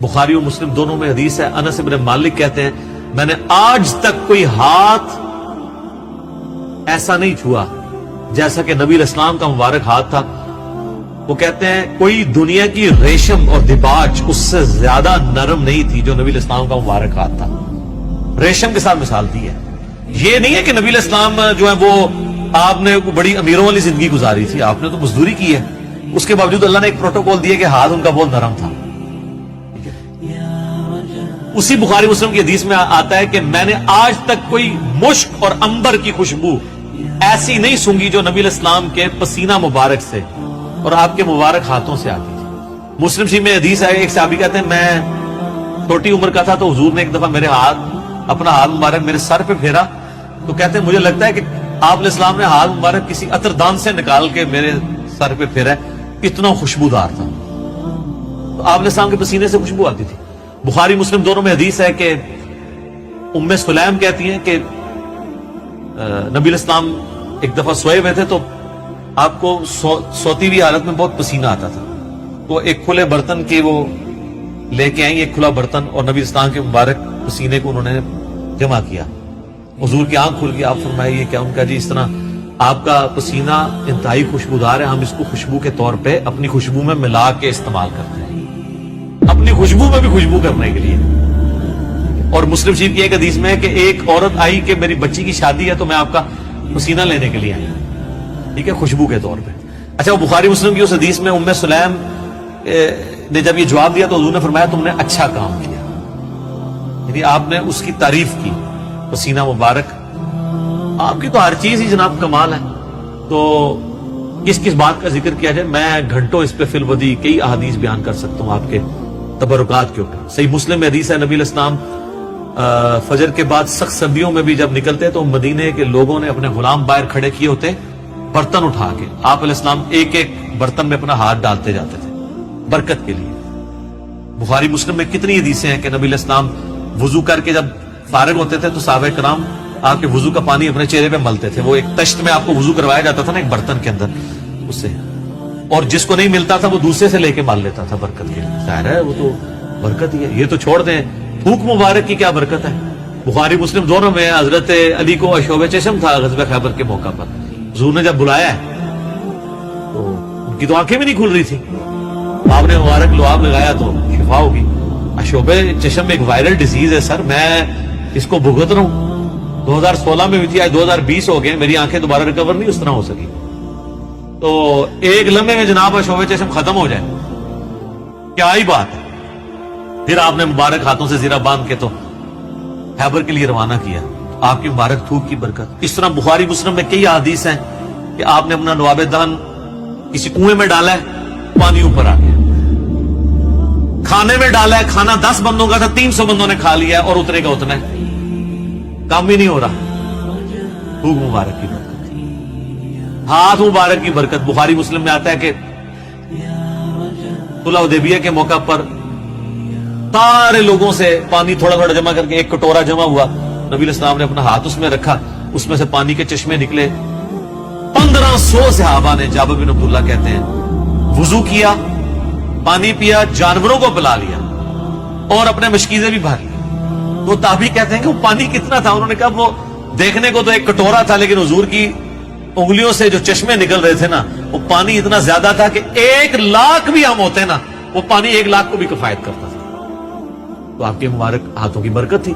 بخاری اور مسلم دونوں میں حدیث ہے، انس بن مالک کہتے ہیں میں نے آج تک کوئی ہاتھ ایسا نہیں چھوا جیسا کہ نبی علیہ السلام کا مبارک ہاتھ تھا۔ وہ کہتے ہیں کوئی دنیا کی ریشم اور دباج اس سے زیادہ نرم نہیں تھی جو نبی علیہ السلام کا مبارک ہاتھ تھا۔ ریشم کے ساتھ مثال دی ہے۔ یہ نہیں ہے کہ نبی علیہ السلام جو ہے وہ آپ نے بڑی امیروں والی زندگی گزاری تھی، آپ نے تو مزدوری کی ہے، اس کے باوجود اللہ نے ایک پروٹوکول دیا کہ ہاتھ ان کا بہت نرم تھا۔ اسی بخاری مسلم کی حدیث میں آتا ہے کہ میں نے آج تک کوئی مشک اور عنبر کی خوشبو ایسی نہیں سونگھی جو نبی علیہ السلام کے پسینہ مبارک سے اور آپ کے مبارک ہاتھوں سے آتی تھی۔ مسلم شریف میں حدیث ہے، ایک صحابی کہتے ہیں میں چھوٹی عمر کا تھا تو حضور نے ایک دفعہ میرے اپنا ہاتھ مبارک میرے سر پہ پھیرا تو کہتے ہیں مجھے لگتا ہے کہ آپ علیہ السلام نے ہاتھ مبارک کسی عطر دان سے نکال کے میرے سر پہ پھیرا، اتنا خوشبودار تھا۔ تو آپ علیہ السلام کے پسینے سے خوشبو آتی تھی۔ بخاری مسلم دونوں میں حدیث ہے کہ ام سلیم کہتی ہیں کہ نبی علیہ السلام ایک دفعہ سوئے ہوئے تھے تو آپ کو سوتی ہوئی حالت میں بہت پسینہ آتا تھا، تو ایک کھلے برتن کے وہ لے کے آئیں، ایک کھلا برتن، اور نبی اسلام کے مبارک پسینے کو انہوں نے جمع کیا۔ حضور کی آنکھ کھل گئی، آپ فرمائے یہ کیا؟ ان کا جی اس طرح آپ کا پسینہ انتہائی خوشبودار ہے، ہم اس کو خوشبو کے طور پہ اپنی خوشبو میں ملا کے استعمال کرتے ہیں، اپنی خوشبو میں بھی خوشبو کرنے کے لیے۔ اور مسلم شریف کی ایک حدیث میں ہے کہ ایک عورت آئی کہ میری بچی کی شادی ہے تو میں آپ کا پسینہ لینے کے لیے آئی، ٹھیک ہے، خوشبو کے طور پہ۔ اچھا، وہ بخاری مسلم کی اس حدیث میں ام سلیم نے جب یہ جواب دیا تو حضور نے فرمایا تم نے اچھا کام کیا، یعنی آپ نے اس کی تعریف کی، پسینہ مبارک آپ کی تو ہر چیز ہی جناب کمال ہے، تو کس کس بات کا ذکر کیا جائے؟ میں گھنٹوں اس پہ فی الودی کئی احادیث بیان کر سکتا ہوں آپ کے تبرکات کے اوپر۔ صحیح مسلم میں حدیث ہے نبی علیہ السلام فجر کے بعد سخت سردیوں میں بھی جب نکلتے تو مدینے کے لوگوں نے اپنے غلام باہر کھڑے کیے ہوتے، برتن اٹھا کے آپ علیہ السلام ایک ایک برتن میں اپنا ہاتھ ڈالتے جاتے تھے برکت کے لیے۔ بخاری مسلم میں کتنی حدیثیں ہیں کہ نبی علیہ السلام وضو کر کے جب فارغ ہوتے تھے تو صحابہ کرام آپ کے وضو کا پانی اپنے چہرے پہ ملتے تھے، وہ ایک تشت میں آپ کو وضو کروایا جاتا تھا نا ایک برتن کے اندر، اس سے، اور جس کو نہیں ملتا تھا وہ دوسرے سے لے کے مال لیتا تھا برکت کے لیے۔ ظاہر ہے وہ تو برکت ہی ہے، یہ تو چھوڑ دیں تھوک مبارک کی کیا برکت ہے۔ بخاری مسلم دونوں میں حضرت علی کو اشوب چشم تھا غزوہ خیبر کے موقع پر، حضور نے جب بلایا ہے تو ان کی تو آنکھیں بھی نہیں کھل رہی تھی، آپ نے مبارک لعاب لگایا تو شفا ہوگی۔ اشوب چشم ایک وائرل ڈیزیز ہے سر، میں اس کو بھگت رہا ہوں، 2016 میں بھی تھی، آج 2020 ہو گئے، میری آنکھیں دوبارہ ریکور نہیں اس طرح ہو سکی، تو ایک لمحے میں جناب اشوب چشم ختم ہو جائے، کیا ہی بات ہے۔ پھر آپ نے مبارک ہاتھوں سے زیرہ باندھ کے تو خیبر کے لیے روانہ کیا، آپ کی مبارک تھوک کی برکت۔ اس طرح بخاری مسلم میں کئی احادیث ہیں کہ آپ نے اپنا لعاب دہن کسی کنویں میں ڈالا ہے، پانی اوپر آ گیا، کھانے میں ڈالا ہے، کھانا 10 بندوں کا تھا، 300 بندوں نے کھا لیا ہے اور اتنے کا اتنا ہے، کام بھی نہیں ہو رہا، تھوک مبارک کی برکت، ہاتھ مبارک کی برکت۔ بخاری مسلم میں آتا ہے کہ صلح حدیبیہ کے موقع پر سارے لوگوں سے پانی تھوڑا تھوڑا جمع کر کے ایک کٹورا جمع ہوا، نبی علیہ السلام نے اپنا ہاتھ اس میں رکھا، اس میں سے پانی کے چشمے نکلے، 1500 صحابہ نے، جابر بن عبداللہ کہتے ہیں، وضو کیا، پانی پیا، جانوروں کو پلا لیا اور اپنے مشکیزیں بھی بھر لی۔ تو تابعی کہتے ہیں کہ وہ پانی کتنا تھا؟ انہوں نے کہا وہ دیکھنے کو تو ایک کٹورا تھا لیکن حضور کی انگلیوں سے جو چشمے نکل رہے تھے نا وہ پانی اتنا زیادہ تھا کہ 1,00,000 بھی ہم ہوتے نا وہ پانی 1,00,000 کو بھی کفایت کرتا تھا۔ تو آپ کے مبارک ہاتھوں کی برکت تھی۔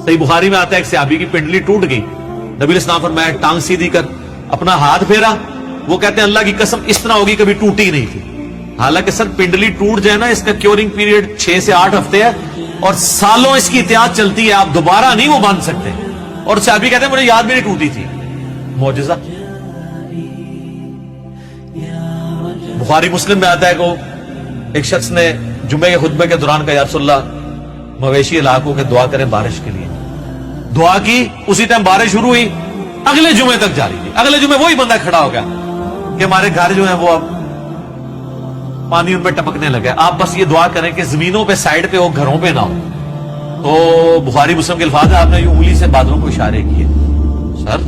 صحیح بخاری میں آتا ہے ایک صحابی کی پنڈلی ٹوٹ گئی، نبی علیہ السلام فرمایا ٹانگ سیدھی کر، اپنا ہاتھ پھیرا، وہ کہتے ہیں اللہ کی قسم اس طرح ہوگی کبھی ٹوٹی نہیں تھی۔ حالانکہ سر پنڈلی ٹوٹ جائے نا اس کا کیورنگ پیریڈ 6 سے 8 ہفتے ہے اور سالوں اس کی احتیاط چلتی ہے، آپ دوبارہ نہیں وہ باندھ سکتے۔ اور صحابی کہتے ہیں مجھے یاد بھی نہیں ٹوٹی تھی، معجزہ۔ بخاری مسلم میں آتا ہے کہ ایک شخص نے جمعے کے خطبے کے دوران کہا یا رسول اللہ مویشی علاقوں کے دعا کریں بارش کے لیے، دعا کی، اسی ٹائم بارش شروع ہوئی، اگلے جمعے تک جاری تھی۔ اگلے جمعے وہی بندہ کھڑا ہو گیا کہ ہمارے گھر جو ہیں وہ اب پانی ان پہ ٹپکنے لگا، آپ بس یہ دعا کریں کہ زمینوں پہ سائڈ پہ ہو، گھروں پہ نہ ہو۔ تو بخاری مسلم کے الفاظ ہیں، آپ نے یہ انگلی سے بادلوں کو اشارے کیے۔ سر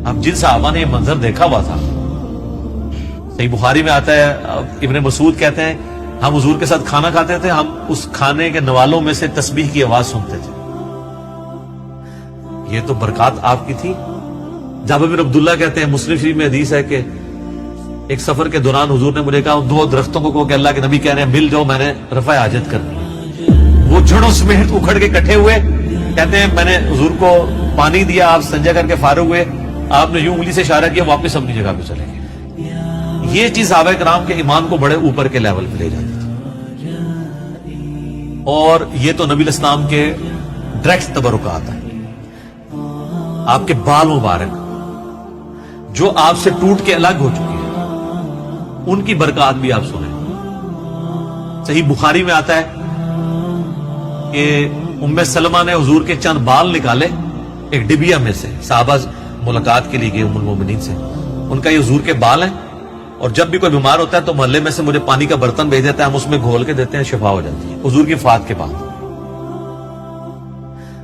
اب جن صحابہ نے یہ منظر دیکھا ہوا تھا، صحیح بخاری میں آتا ہے ابن مسعود کہتے ہیں ہم حضور کے ساتھ کھانا کھاتے تھے, ہم اس کھانے کے نوالوں میں سے تسبیح کی آواز سنتے تھے. یہ تو برکات آپ کی تھی. جابر بن عبداللہ کہتے ہیں, مسلم شریف میں حدیث ہے کہ ایک سفر کے دوران حضور نے مجھے کہا 2 درختوں کو کہ اللہ کے نبی کہہ رہے ہیں مل جاؤ, میں نے رفع حاجت کرنی ہے. وہ جڑوں سمیت اکھڑ کے اکٹھے ہوئے. کہتے ہیں میں نے حضور کو پانی دیا, آپ سنجا کر کے فارغ ہوئے, آپ نے یوں انگلی سے اشارہ کیا, واپس اپنی جگہ پہ چلے گئے. یہ چیز صحابہ کرام کے ایمان کو بڑے اوپر کے لیول پہ لے جاتی تھی. اور یہ تو نبی الاسلام کے ڈائریکٹ تبرکات ہیں. آپ کے بال مبارک جو آپ سے ٹوٹ کے الگ ہو چکی ہیں, ان کی برکات بھی آپ سنیں. صحیح بخاری میں آتا ہے کہ ام سلمہ نے حضور کے چند بال نکالے ایک ڈبیا میں سے. صحابہ ملاقات کے لیے گئے ام المومنین سے, ان کا یہ حضور کے بال ہیں, اور جب بھی کوئی بیمار ہوتا ہے تو محلے میں سے مجھے پانی کا برتن بھیج دیتا ہے, ہم اس میں گھول کے دیتے ہیں, شفا ہو جاتی ہے حضور کی وفات کے بعد.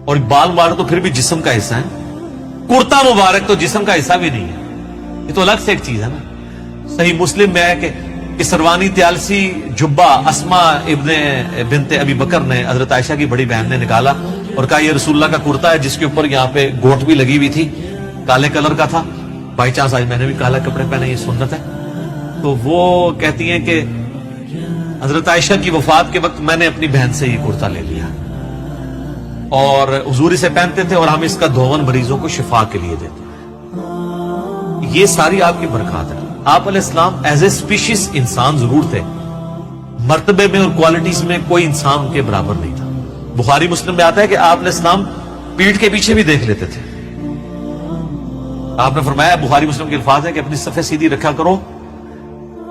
اور بال مبارک تو پھر بھی جسم کا حصہ ہے, کرتا مبارک تو جسم کا حصہ بھی نہیں ہے, یہ تو الگ سے ایک چیز ہے نا. صحیح مسلم میں ہے کہ سروانی تیالسی جبہ اسما ابن بنت ابی بکر نے حضرت عائشہ کی بڑی بہن نے نکالا اور کہا یہ رسول اللہ کا کرتا ہے, جس کے اوپر یہاں پہ گوٹ بھی لگی ہوئی تھی, کالے کلر کا تھا. بائی چانس آج میں نے بھی کالا کپڑے پہنے, یہ سنت ہے. تو وہ کہتی ہیں کہ حضرت عائشہ کی وفات کے وقت میں نے اپنی بہن سے یہ کرتا لے لیا, اور حضور اسے پہنتے تھے, اور ہم اس کا دھون مریضوں کو شفا کے لیے دیتے. یہ ساری آپ کی برکات ہے. آپ علیہ السلام ایز اے اسپیشیز انسان ضرور تھے, مرتبے میں اور کوالٹیز میں کوئی انسان کے برابر نہیں تھا. بخاری مسلم میں آتا ہے کہ آپ علیہ السلام پیٹھ کے پیچھے بھی دیکھ لیتے تھے. آپ نے فرمایا, بخاری مسلم کے الفاظ ہے کہ اپنی صفیں سیدھی رکھا کرو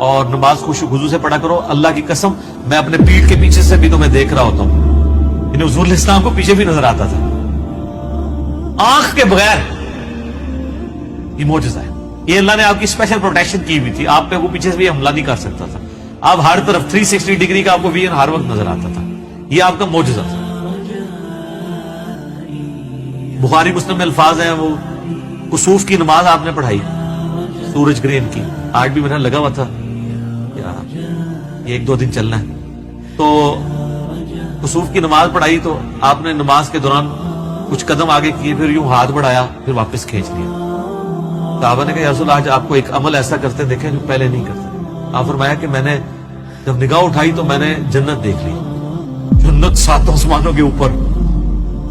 اور نماز خشوع خضوع سے پڑھا کرو, اللہ کی قسم میں اپنے پیٹھ کے پیچھے سے بھی تمہیں دیکھ رہا ہوتا ہوں. یعنی حضور علیہ السلام کو پیچھے بھی نظر آتا تھا آنکھ کے بغیر. یہ معجزہ ہے, یہ اللہ نے آپ کی اسپیشل پروٹیکشن کی ہوئی تھی. آپ پہ وہ پیچھے سے بھی حملہ نہیں کر سکتا تھا. آپ ہر طرف 360 ڈگری کا آپ کو ویژن ہر وقت نظر آتا تھا. یہ آپ کا معجزہ تھا. بخاری مسلم میں الفاظ ہیں, وہ کسوف کی نماز آپ نے پڑھائی, سورج گرہن کی. آج بھی میرا لگا ہوا تھا, یہ 1-2 دن چلنا ہے. تو کسوف کی نماز پڑھائی, تو آپ نے نماز کے دوران کچھ قدم آگے کیے, پھر یوں ہاتھ بڑھایا, پھر واپس کھینچ لیا. صحابہ نے کہا یا رسول اللہ, آج آپ کو ایک عمل ایسا کرتے دیکھیں جو پہلے نہیں کرتے. آپ فرمایا کہ میں نے جب نگاہ اٹھائی تو میں نے جنت دیکھ لی, جنت 7 آسمانوں کے اوپر,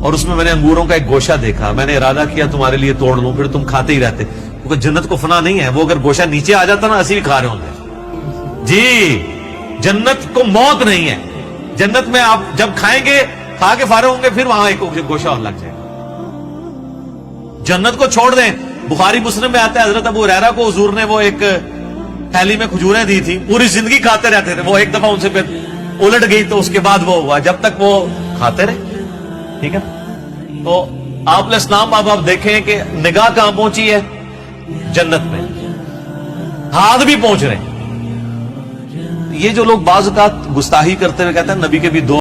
اور اس میں نے انگوروں کا ایک گوشہ دیکھا. میں نے ارادہ کیا تمہارے لیے توڑ لوں, پھر تم کھاتے ہی رہتے, کیونکہ جنت کو فنا نہیں ہے. وہ اگر گوشہ نیچے آ جاتا نا, اسی بھی کھا رہے ہوتے. جی, جنت کو موت نہیں ہے. جنت میں آپ جب کھائیں گے, کھا کے فارغ ہوں گے, پھر وہاں ایک گوشہ اور لگ جائے گا. جنت کو چھوڑ دیں. بخاری مسلم میں آتا ہے حضرت ابو ہریرہ کو حضور نے وہ ایک تھیلی میں کھجوریں دی تھی, پوری زندگی کھاتے رہتے تھے. وہ ایک دفعہ ان سے پھر الٹ گئی, تو اس کے بعد وہ ہوا, جب تک وہ کھاتے رہے. ٹھیک ہے, تو آپ علیہ السلام اب آپ دیکھیں کہ نگاہ کہاں پہنچی ہے, جنت میں. ہاتھ بھی پہنچ رہے ہیں. یہ جو لوگ بعض اوقات گستاخی کرتے ہوئے کہتے ہیں نبی کے بھی 2